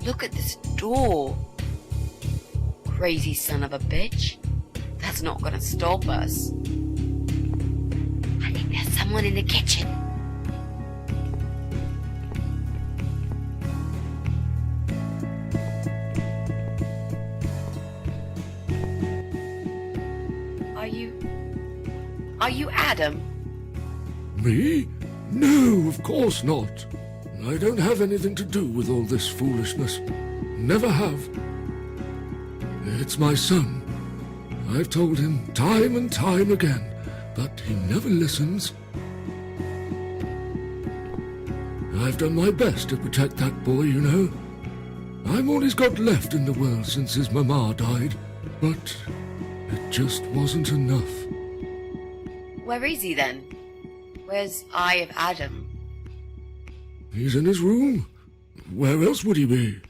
Look at this door. Crazy son of a bitch. That's not gonna stop us. I think there's someone in the kitchen. Are you Adam? Me? No, of course not. I don't have anything to do with all this foolishness. Never have. It's my son. I've told him time and time again, but he never listens. I've done my best to protect that boy, you know. I'm all he's got left in the world since his mama died, but it just wasn't enough. Where is he then? Where's Eye of Adam? He's in his room. Where else would he be?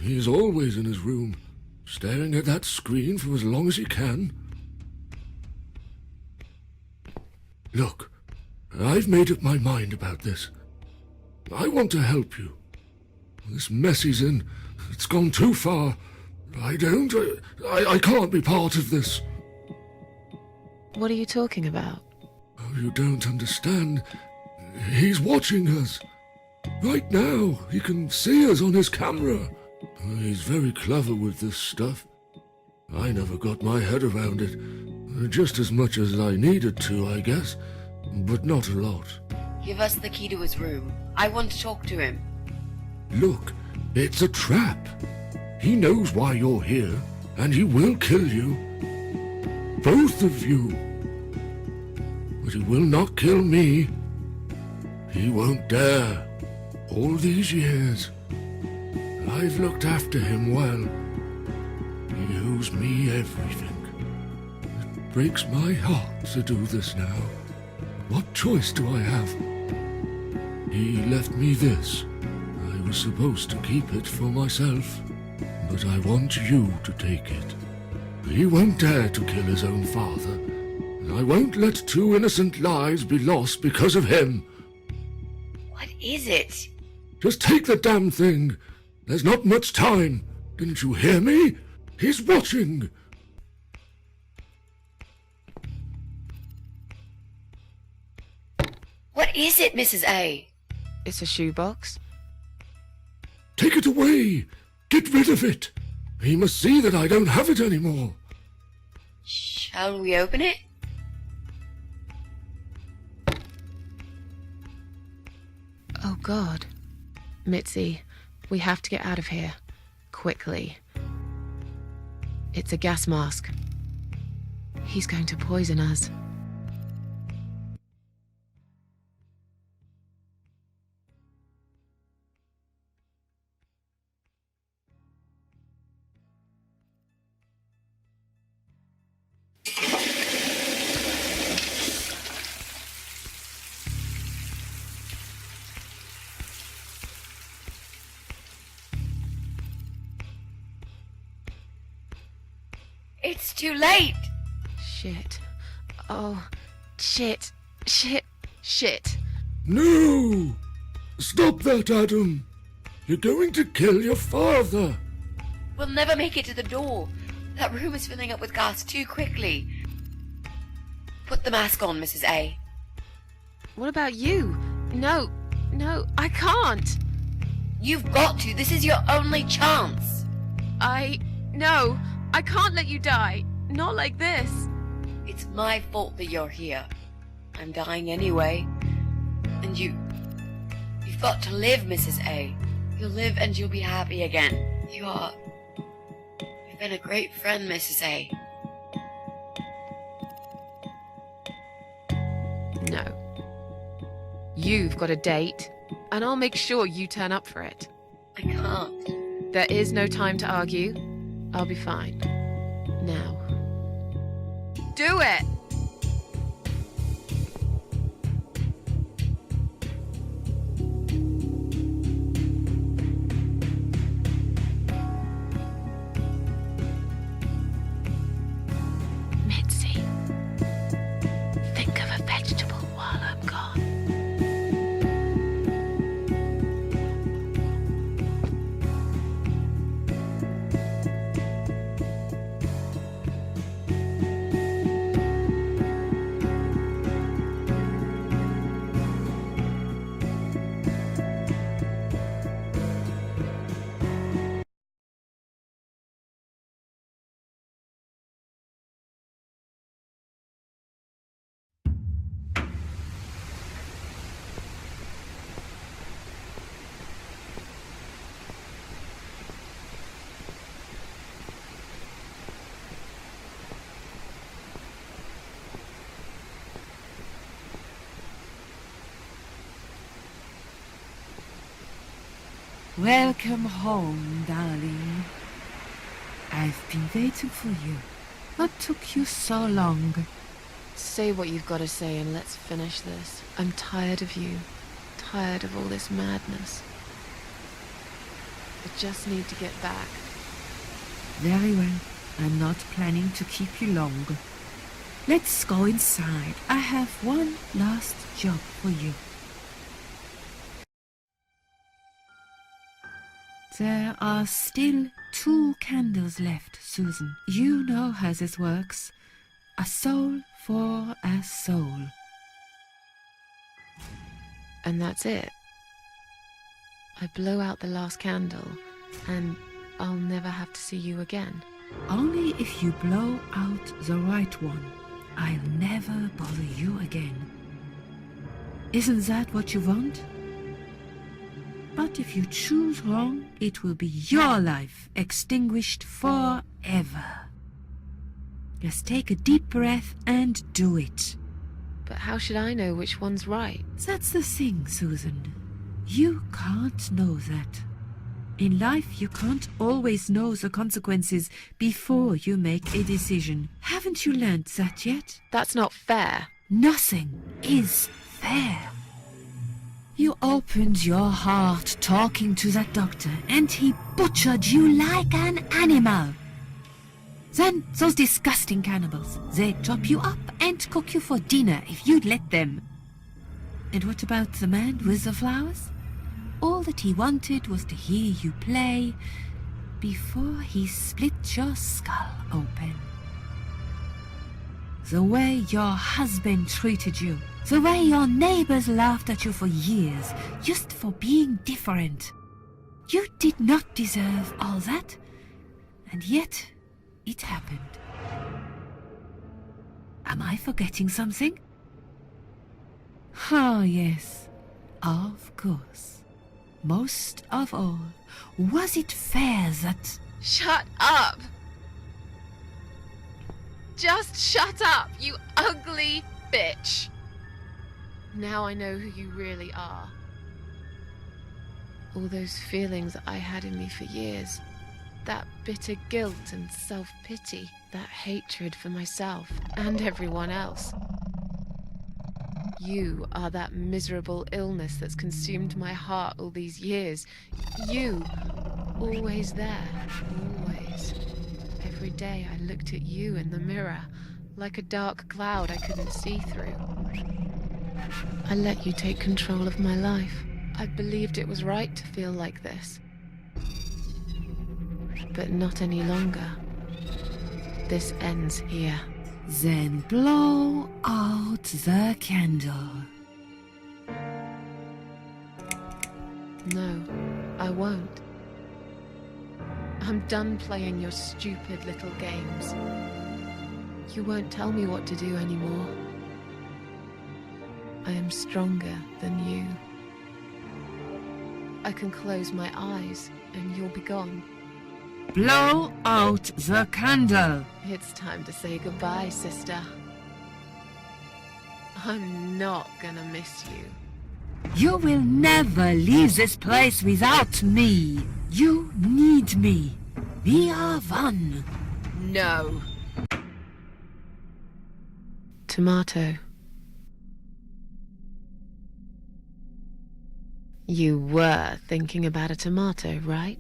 He's always in his room, staring at that screen for as long as he can. Look, I've made up my mind about this. I want to help you. This mess he's in, it's gone too far. I can't be part of this. What are you talking about? Oh, you don't understand. He's watching us. Right now, he can see us on his camera. He's very clever with this stuff. I never got my head around it. Just as much as I needed to, I guess. But not a lot. Give us the key to his room. I want to talk to him. Look, it's a trap. He knows why you're here, and he will kill you. Both of you. But he will not kill me. He won't dare. All these years, I've looked after him well. He owes me everything. It breaks my heart to do this now. What choice do I have? He left me this. I was supposed to keep it for myself, but I want you to take it. He won't dare to kill his own father. I won't let 2 innocent lives be lost because of him. What is it? Just take the damn thing. There's not much time. Didn't you hear me? He's watching. What is it, Mrs. A? It's a shoebox. Take it away. Get rid of it. He must see that I don't have it anymore. Shall we open it? Oh God. Mitzi, we have to get out of here. Quickly. It's a gas mask. He's going to poison us. It's too late. Shit. Oh, shit. Shit. No! Stop that, Adam. You're going to kill your father. We'll never make it to the door. That room is filling up with gas too quickly. Put the mask on, Mrs. A. What about you? No, I can't. You've got to. This is your only chance. No, I can't let you die. Not like this. It's my fault that you're here. I'm dying anyway. And you've got to live, Mrs. A. You'll live and you'll be happy again. You've been a great friend, Mrs. A. No. You've got a date, and I'll make sure you turn up for it. I can't. There is no time to argue. I'll be fine. Now. Do it! Mitzi, think of a vegetable while I'm gone. Welcome home, darling. I've been waiting for you. What took you so long? Say what you've got to say and let's finish this. I'm tired of you. Tired of all this madness. I just need to get back. Very well. I'm not planning to keep you long. Let's go inside. I have one last job for you. There are still 2 candles left, Susan. You know how this works. A soul for a soul. And that's it. I blow out the last candle, and I'll never have to see you again. Only if you blow out the right one. I'll never bother you again. Isn't that what you want? But if you choose wrong, it will be your life extinguished forever. Just take a deep breath and do it. But how should I know which one's right? That's the thing, Susan. You can't know that. In life, you can't always know the consequences before you make a decision. Haven't you learned that yet? That's not fair. Nothing is fair. You opened your heart talking to that doctor, and he butchered you like an animal. Then those disgusting cannibals, they'd chop you up and cook you for dinner if you'd let them. And what about the man with the flowers? All that he wanted was to hear you play before he split your skull open. The way your husband treated you, the way your neighbors laughed at you for years, just for being different. You did not deserve all that, and yet it happened. Am I forgetting something? Oh, yes, of course. Most of all, was it fair that... Shut up! Just shut up, you ugly bitch! Now I know who you really are. All those feelings I had in me for years. That bitter guilt and self-pity. That hatred for myself and everyone else. You are that miserable illness that's consumed my heart all these years. You, always there, always. Every day I looked at you in the mirror, like a dark cloud I couldn't see through. I let you take control of my life. I believed it was right to feel like this. But not any longer. This ends here. Then blow out the candle. No, I won't. I'm done playing your stupid little games. You won't tell me what to do anymore. I am stronger than you. I can close my eyes and you'll be gone. Blow out the candle. It's time to say goodbye, sister. I'm not gonna miss you. You will never leave this place without me. You need me. We are one. No. Tomato. You were thinking about a tomato, right?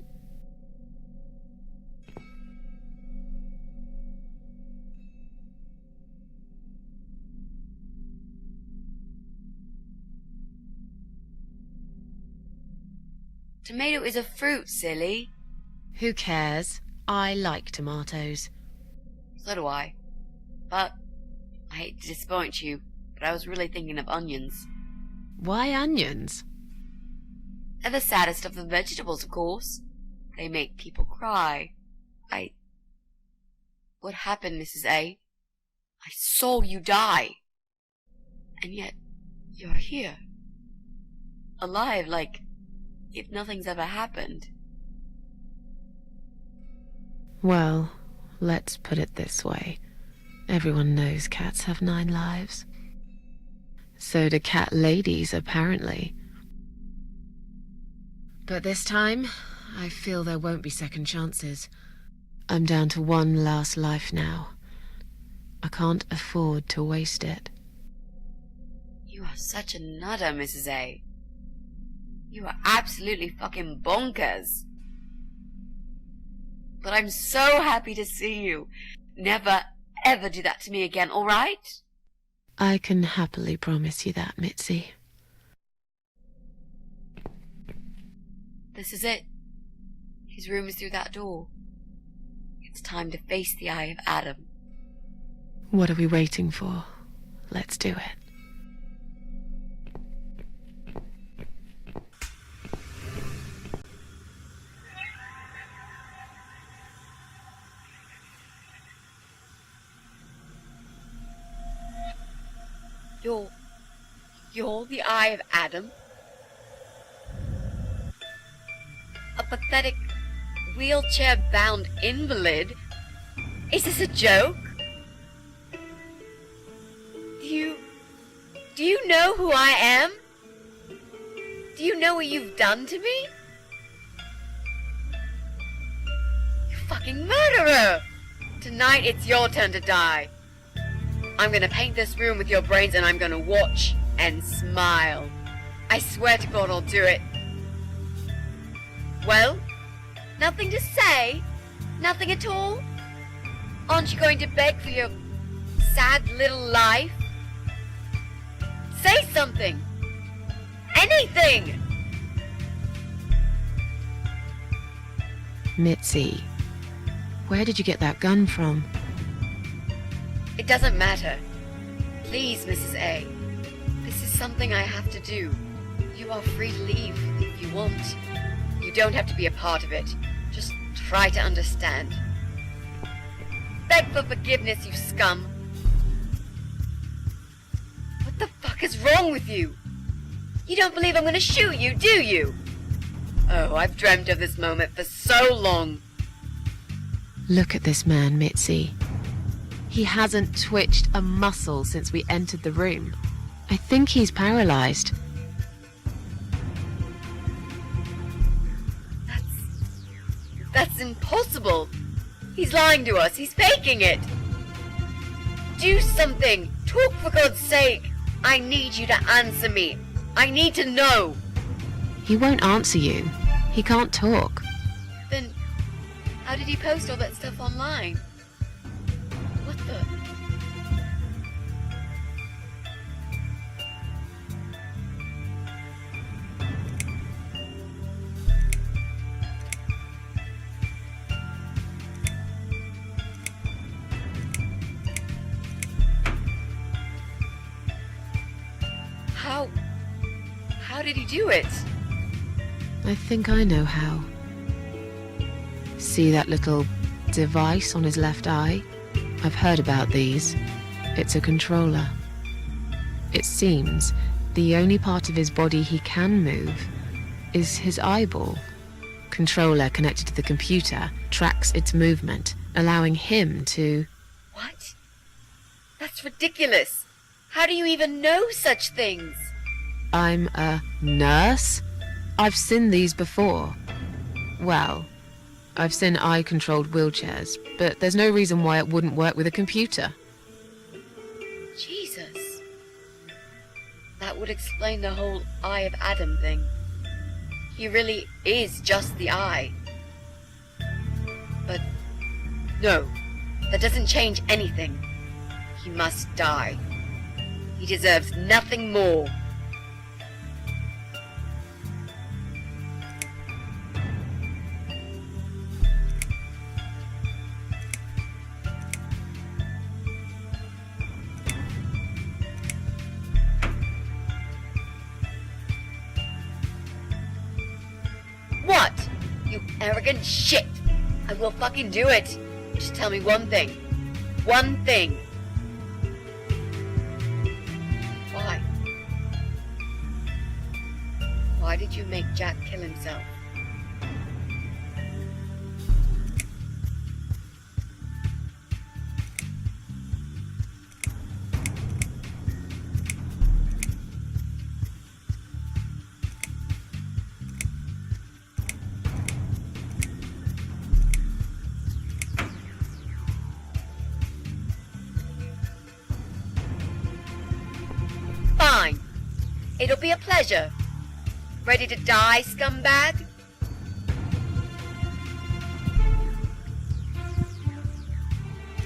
Tomato is a fruit, silly. Who cares? I like tomatoes. So do I. But I hate to disappoint you, but I was really thinking of onions. Why onions? They're the saddest of the vegetables, of course. They make people cry. What happened, Mrs. A? I saw you die. And yet, you're here. Alive, like if nothing's ever happened. Well, let's put it this way. Everyone knows cats have 9 lives. So do cat ladies, apparently. But this time, I feel there won't be second chances. I'm down to one last life now. I can't afford to waste it. You are such a nutter, Mrs. A. You are absolutely fucking bonkers. But I'm so happy to see you. Never, ever do that to me again, all right? I can happily promise you that, Mitzi. This is it. His room is through that door. It's time to face the Eye of Adam. What are we waiting for? Let's do it. You're the Eye of Adam? A pathetic, wheelchair-bound invalid? Is this a joke? Do you know who I am? Do you know what you've done to me? You fucking murderer! Tonight it's your turn to die. I'm gonna paint this room with your brains and I'm gonna watch and smile. I swear to God I'll do it. Well, nothing to say? Nothing at all? Aren't you going to beg for your sad little life? Say something! Anything! Mitzi, where did you get that gun from? It doesn't matter. Please, Mrs. A. This is something I have to do. You are free to leave if you want. You don't have to be a part of it. Just try to understand. Beg for forgiveness, you scum. What the fuck is wrong with you? You don't believe I'm gonna shoot you, do you? Oh, I've dreamt of this moment for so long. Look at this man, Mitzi. He hasn't twitched a muscle since we entered the room. I think he's paralyzed. That's impossible. He's lying to us. He's faking it. Do something. Talk for God's sake. I need you to answer me. I need to know. He won't answer you. He can't talk. Then how did he post all that stuff online? What the? How did he do it? I think I know how. See that little device on his left eye? I've heard about these. It's a controller. It seems the only part of his body he can move is his eyeball. Controller connected to the computer tracks its movement, allowing him to... What? That's ridiculous. How do you even know such things? I'm a nurse? I've seen these before. Well, I've seen eye-controlled wheelchairs, but there's no reason why it wouldn't work with a computer. Jesus. That would explain the whole Eye of Adam thing. He really is just the eye. But no, that doesn't change anything. He must die. He deserves nothing more. What? You arrogant shit! I will fucking do it! Just tell me one thing. One thing. Why? Why did you make Jack kill himself? It'll be a pleasure. Ready to die, scumbag?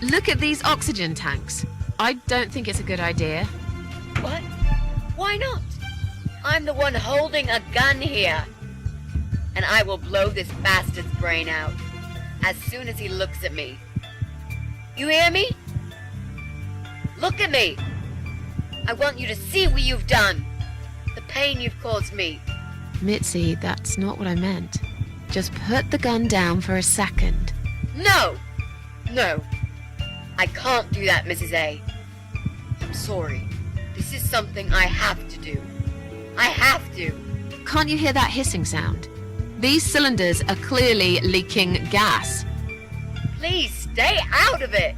Look at these oxygen tanks. I don't think it's a good idea. What? Why not? I'm the one holding a gun here. And I will blow this bastard's brain out as soon as he looks at me. You hear me? Look at me. I want you to see what you've done. The pain you've caused me. Mitzi, that's not what I meant. Just put the gun down for a second. No! No. I can't do that, Mrs. A. I'm sorry. This is something I have to do. I have to. Can't you hear that hissing sound? These cylinders are clearly leaking gas. Please stay out of it.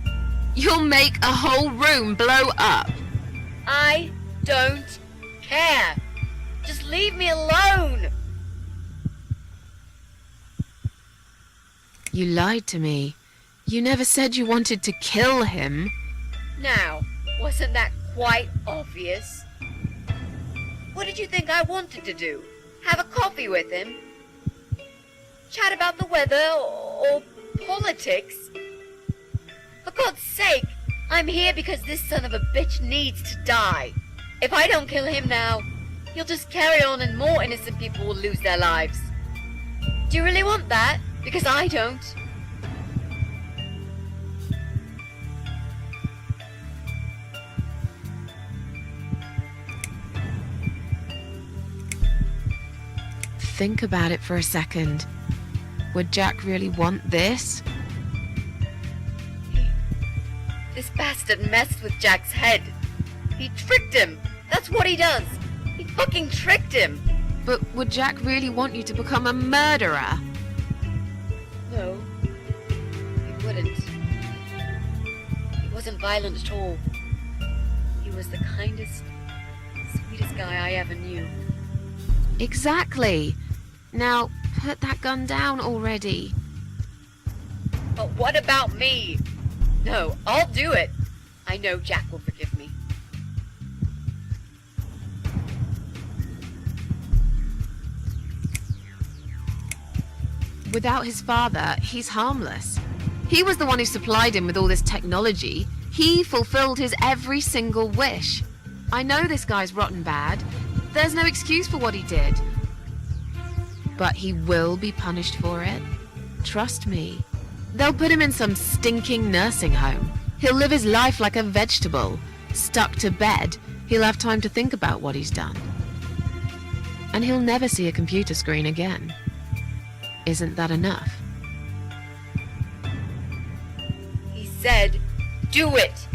You'll make a whole room blow up. I don't care. Just leave me alone. You lied to me. You never said you wanted to kill him. Now, wasn't that quite obvious? What did you think I wanted to do? Have a coffee with him? Chat about the weather or politics? For God's sake, I'm here because this son of a bitch needs to die. If I don't kill him now, he'll just carry on and more innocent people will lose their lives. Do you really want that? Because I don't. Think about it for a second. Would Jack really want this? This bastard messed with Jack's head. He tricked him. That's what he does. He fucking tricked him. But would Jack really want you to become a murderer? No, he wouldn't. He wasn't violent at all. He was the kindest, sweetest guy I ever knew. Exactly. Now, put that gun down already. But what about me? No, I'll do it. I know Jack will forgive me. Without his father, he's harmless. He was the one who supplied him with all this technology. He fulfilled his every single wish. I know this guy's rotten bad. There's no excuse for what he did. But he will be punished for it. Trust me. They'll put him in some stinking nursing home. He'll live his life like a vegetable. Stuck to bed, he'll have time to think about what he's done. And he'll never see a computer screen again. Isn't that enough? He said, do it.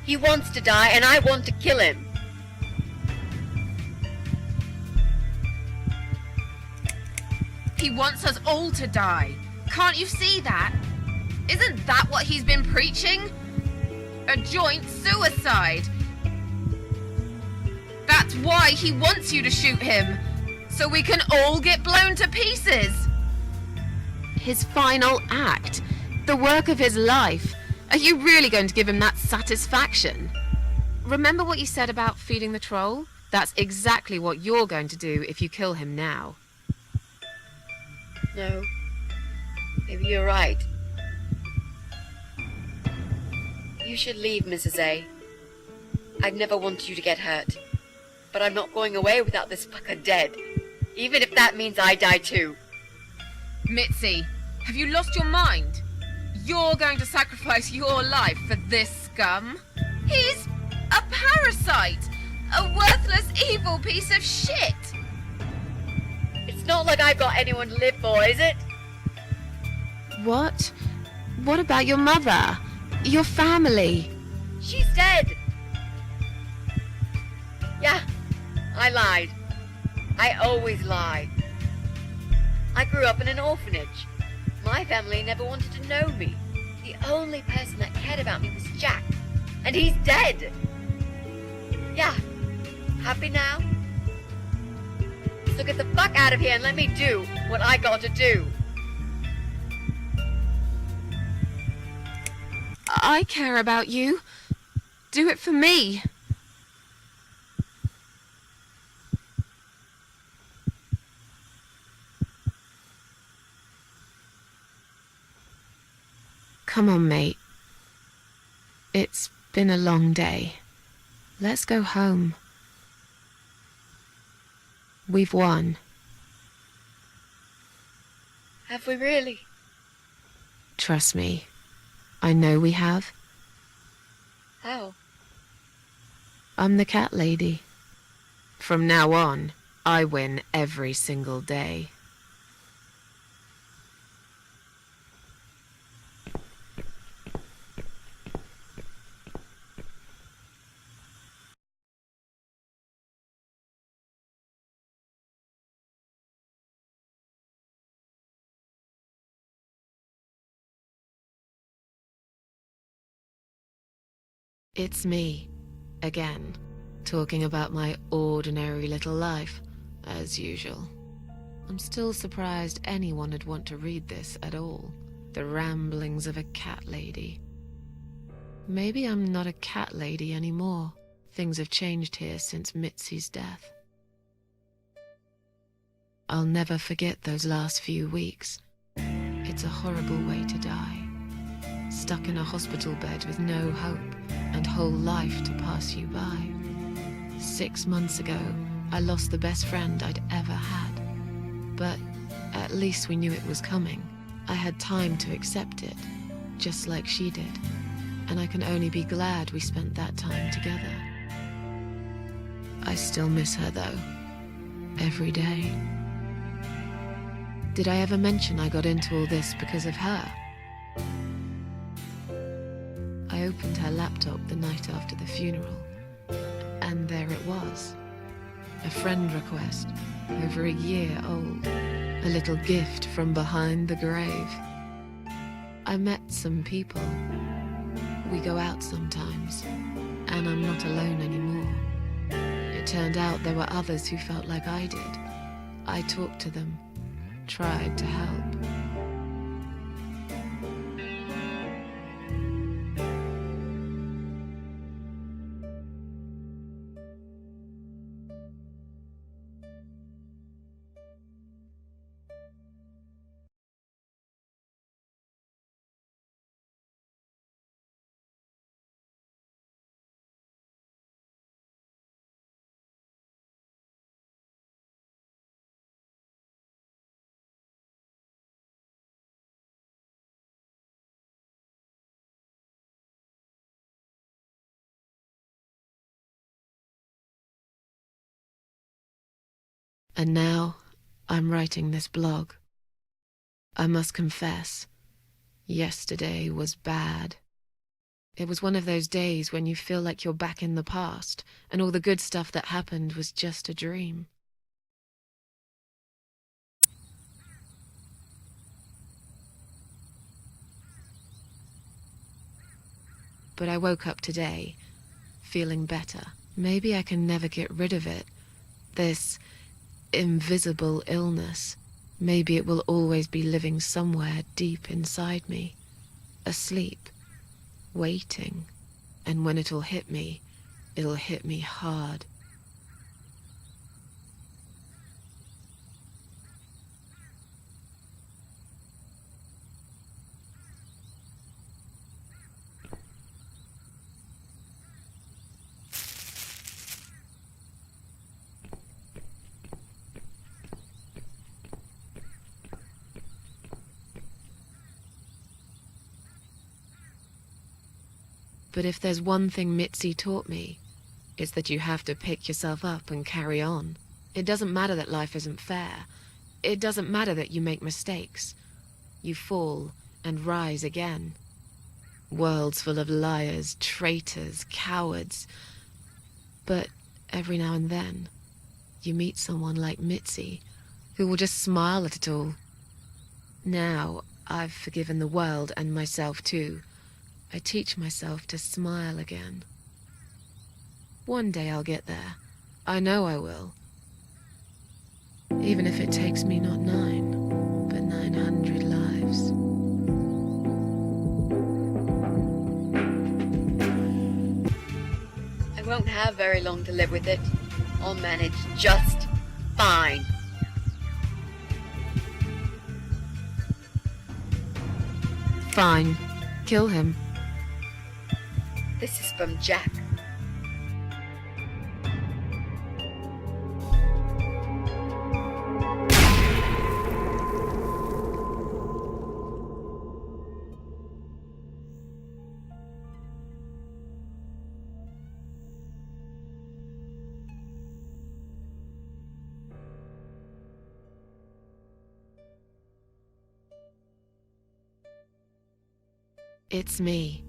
He wants to die and I want to kill him. He wants us all to die. Can't you see that? Isn't that what he's been preaching? A joint suicide. That's why he wants you to shoot him. So we can all get blown to pieces. His final act. The work of his life. Are you really going to give him that satisfaction? Remember what you said about feeding the troll? That's exactly what you're going to do if you kill him now. No, maybe you're right. You should leave, Mrs. A. I'd never want you to get hurt. But I'm not going away without this fucker dead. Even if that means I die too. Mitzi, have you lost your mind? You're going to sacrifice your life for this scum? He's a parasite! A worthless, evil piece of shit! It's not like I've got anyone to live for, is it? What? What about your mother? Your family? She's dead. Yeah, I lied. I always lie. I grew up in an orphanage. My family never wanted to know me. The only person that cared about me was Jack. And he's dead. Yeah, happy now? So get the fuck out of here and let me do what I got to do. I care about you. Do it for me. Come on, mate. It's been a long day. Let's go home. We've won. Have we really? Trust me. I know we have. How? I'm the cat lady. From now on, I win every single day. It's me, again, talking about my ordinary little life, as usual. I'm still surprised anyone would want to read this at all. The ramblings of a cat lady. Maybe I'm not a cat lady anymore. Things have changed here since Mitzi's death. I'll never forget those last few weeks. It's a horrible way to die. Stuck in a hospital bed with no hope and whole life to pass you by. 6 months ago, I lost the best friend I'd ever had. But at least we knew it was coming. I had time to accept it, just like she did. And I can only be glad we spent that time together. I still miss her, though. Every day. Did I ever mention I got into all this because of her? I opened her laptop the night after the funeral, and there it was. A friend request, over a year old. A little gift from behind the grave. I met some people. We go out sometimes, and I'm not alone anymore. It turned out there were others who felt like I did. I talked to them, tried to help. And now, I'm writing this blog. I must confess, yesterday was bad. It was one of those days when you feel like you're back in the past, and all the good stuff that happened was just a dream. But I woke up today, feeling better. Maybe I can never get rid of it. This invisible illness. Maybe it will always be living somewhere deep inside me, asleep, waiting, and when it'll hit me hard. But if there's one thing Mitzi taught me, it's that you have to pick yourself up and carry on. It doesn't matter that life isn't fair. It doesn't matter that you make mistakes. You fall and rise again. Worlds full of liars, traitors, cowards. But every now and then, you meet someone like Mitzi, who will just smile at it all. Now, I've forgiven the world and myself too. I teach myself to smile again. One day I'll get there. I know I will. Even if it takes me not 9, but 900 lives. I won't have very long to live with it. I'll manage just fine. Fine. Kill him. This is from Jack. It's me,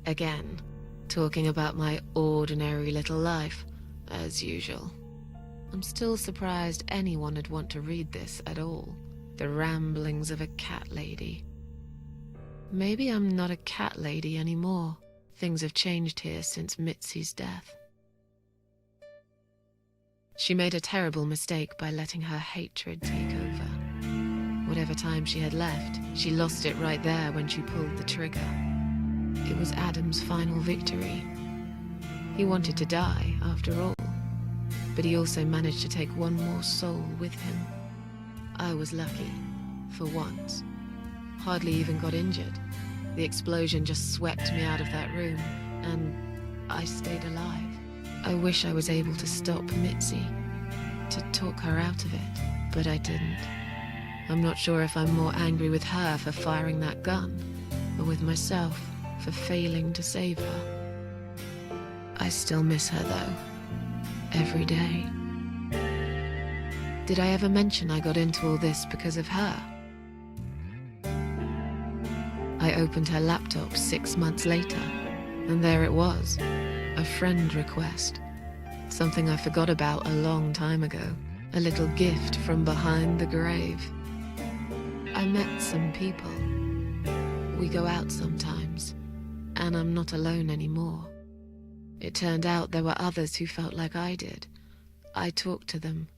again, talking about my ordinary little life, as usual. I'm still surprised anyone would want to read this at all. The ramblings of a cat lady. Maybe I'm not a cat lady anymore. Things have changed here since Mitzi's death. She made a terrible mistake by letting her hatred take over. Whatever time she had left, she lost it right there when she pulled the trigger. It was Adam's final victory. He wanted to die, after all, but he also managed to take one more soul with him. I was lucky, for once. Hardly even got injured. The explosion just swept me out of that room, and I stayed alive. I wish I was able to stop Mitzi, to talk her out of it, but I didn't. I'm not sure if I'm more angry with her for firing that gun, or with myself for failing to save her. I still miss her, though. Every day. Did I ever mention I got into all this because of her? I opened her laptop 6 months later, and there it was, a friend request. Something I forgot about a long time ago. A little gift from behind the grave. I met some people. We go out sometimes, and I'm not alone anymore. It turned out there were others who felt like I did. I talked to them,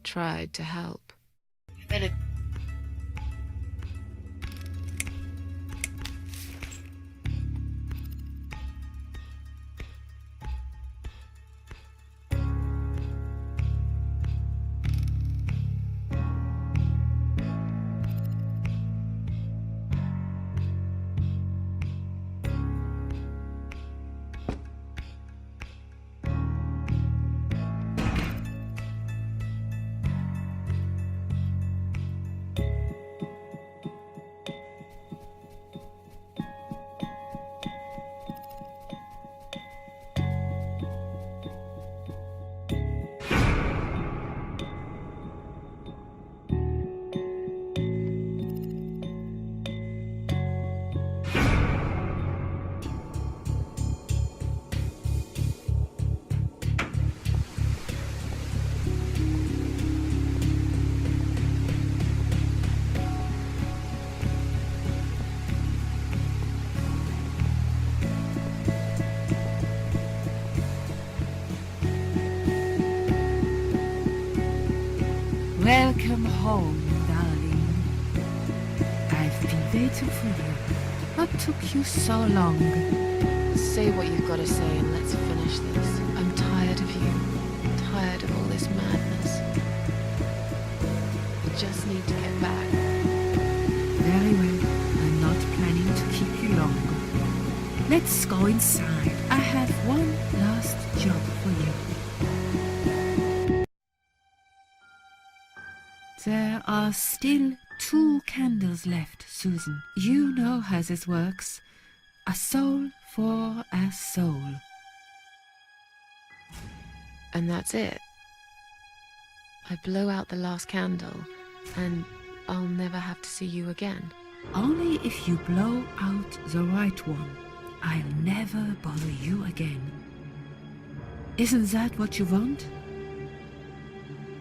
tried to help. You've been a Welcome home, darling. I've been waiting for you. What took you so long? Say what you've got to say and let's finish this. I'm tired of you. Tired of all this madness. I just need to get back. Very well. I'm not planning to keep you long. Let's go inside. I have one last job for you. There are still 2 candles left, Susan. You know how this works. A soul for a soul. And that's it. I blow out the last candle, and I'll never have to see you again. Only if you blow out the right one. I'll never bother you again. Isn't that what you want?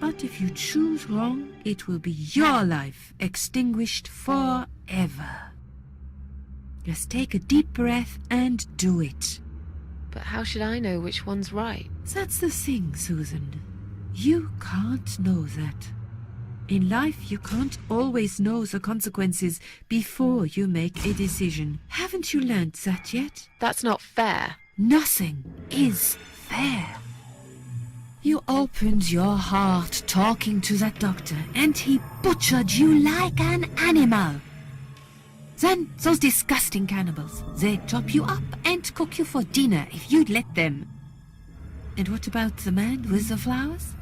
But if you choose wrong, it will be your life extinguished forever. Just take a deep breath and do it. But how should I know which one's right? That's the thing, Susan. You can't know that. In life, you can't always know the consequences before you make a decision. Haven't you learned that yet? That's not fair. Nothing is fair. You opened your heart talking to that doctor, and he butchered you like an animal. Then those disgusting cannibals, they'd chop you up and cook you for dinner if you'd let them. And what about the man with the flowers?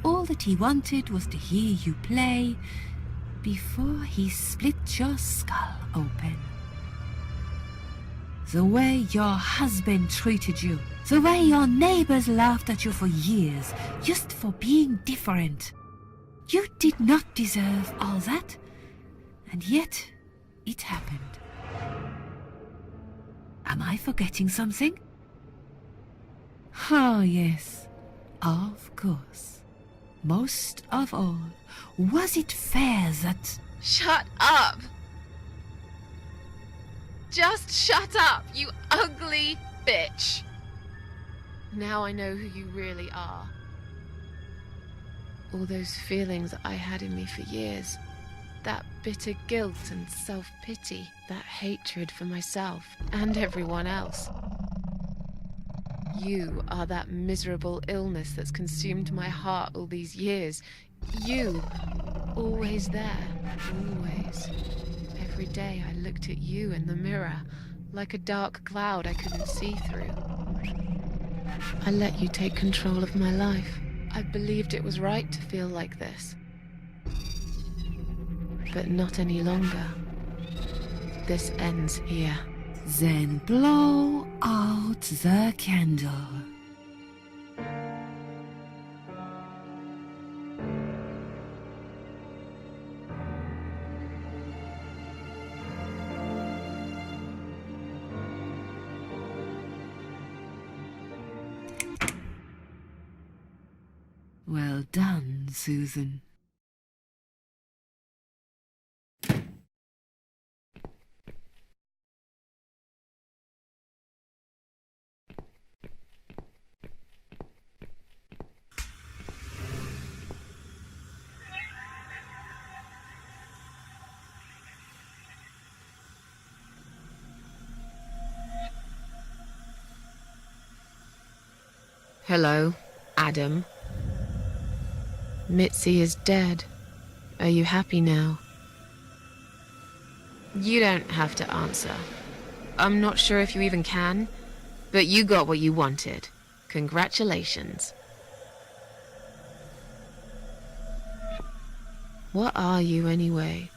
All that he wanted was to hear you play before he split your skull open. The way your husband treated you, the way your neighbors laughed at you for years, just for being different. You did not deserve all that, and yet it happened. Am I forgetting something? Oh, yes, of course. Most of all, was it fair that... Shut up! Just shut up, you ugly bitch! Now I know who you really are. All those feelings I had in me for years. That bitter guilt and self-pity. That hatred for myself and everyone else. You are that miserable illness that's consumed my heart all these years. You, always there, always. Every day I looked at you in the mirror, like a dark cloud I couldn't see through. I let you take control of my life. I believed it was right to feel like this. But not any longer. This ends here. Then blow out the candle. Well done, Susan. Hello, Adam. Mitzi is dead. Are you happy now? You don't have to answer. I'm not sure if you even can, but you got what you wanted. Congratulations. What are you anyway?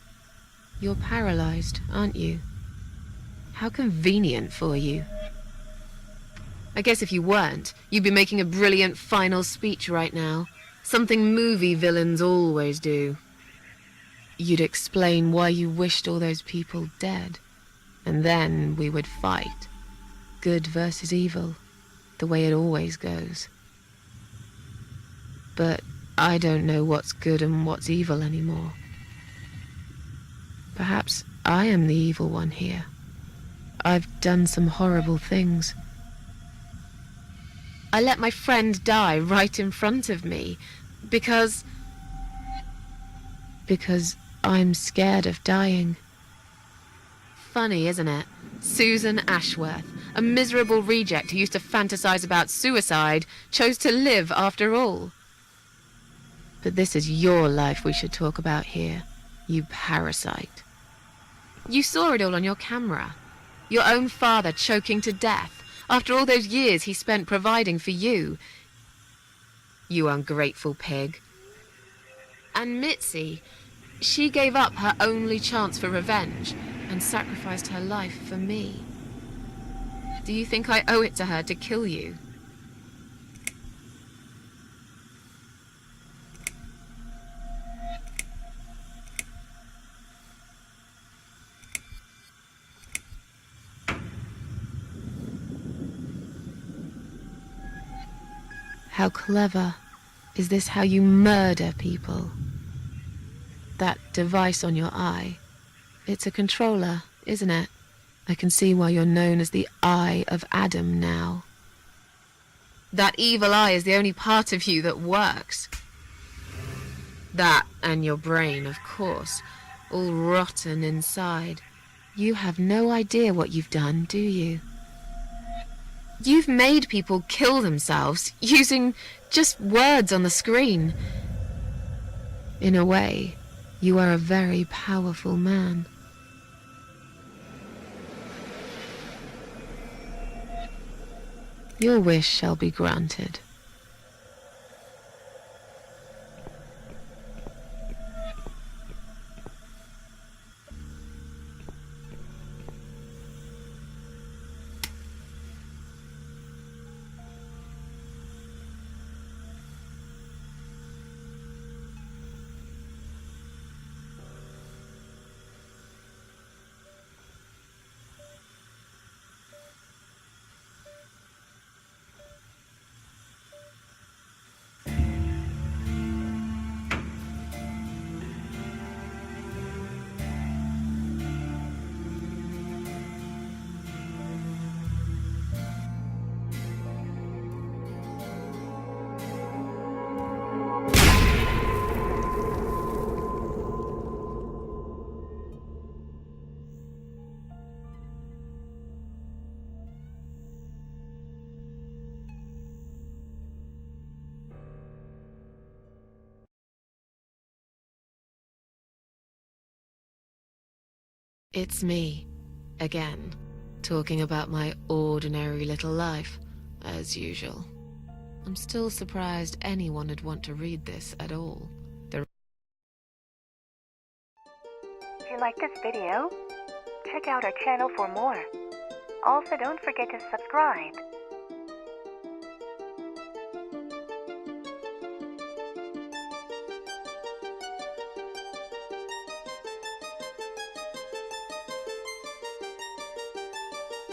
You're paralyzed, aren't you? How convenient for you. I guess if you weren't, you'd be making a brilliant final speech right now. Something movie villains always do. You'd explain why you wished all those people dead. And then we would fight. Good versus evil. The way it always goes. But I don't know what's good and what's evil anymore. Perhaps I am the evil one here. I've done some horrible things. I let my friend die right in front of me because I'm scared of dying. Funny, isn't it? Susan Ashworth, a miserable reject who used to fantasize about suicide, chose to live after all. But this is your life we should talk about here, you parasite. You saw it all on your camera. Your own father choking to death. After all those years he spent providing for you. You ungrateful pig. And Mitzi, she gave up her only chance for revenge and sacrificed her life for me. Do you think I owe it to her to kill you? How clever. Is this how you murder people? That device on your eye. It's a controller, isn't it? I can see why you're known as the Eye of Adam now. That evil eye is the only part of you that works. That and your brain, of course, all rotten inside. You have no idea what you've done, do you? You've made people kill themselves using just words on the screen. In a way, you are a very powerful man. Your wish shall be granted. It's me, again, talking about my ordinary little life, as usual. I'm still surprised anyone would want to read this at all. If you like this video, check out our channel for more. Also, don't forget to subscribe.